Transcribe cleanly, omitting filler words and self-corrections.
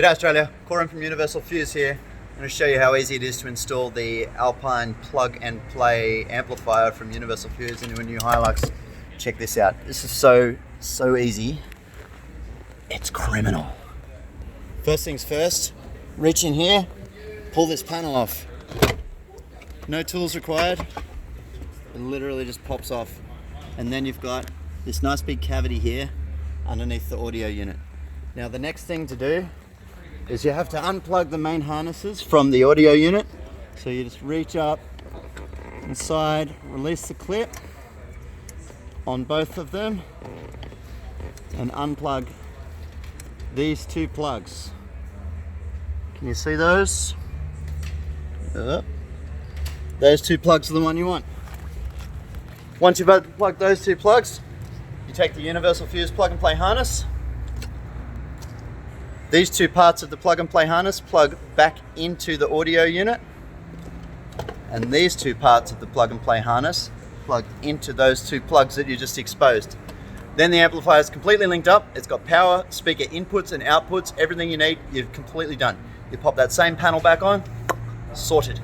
G'day Australia, Corin from Universal Fuse here. I'm going to show you how easy it is to install the Alpine plug and play amplifier from Universal Fuse into a new Hilux. Check this out. This is so easy. It's criminal. First things first, reach in here, pull this panel off. No tools required. It literally just pops off. And then you've got this nice big cavity here underneath the audio unit. Now the next thing to do is you have to unplug the main harnesses from the audio unit. So you just reach up inside, release the clip on both of them and unplug these two plugs. Can you see those? Those two plugs are the one you want. Once you've unplugged those two plugs, you take the Universal Fuse plug and play harness. These two parts of the plug and play harness plug back into the audio unit, and these two parts of the plug and play harness plug into those two plugs that you just exposed. Then the amplifier is completely linked up. It's got power, speaker inputs and outputs, everything you need, you've completely done. You pop that same panel back on, sorted.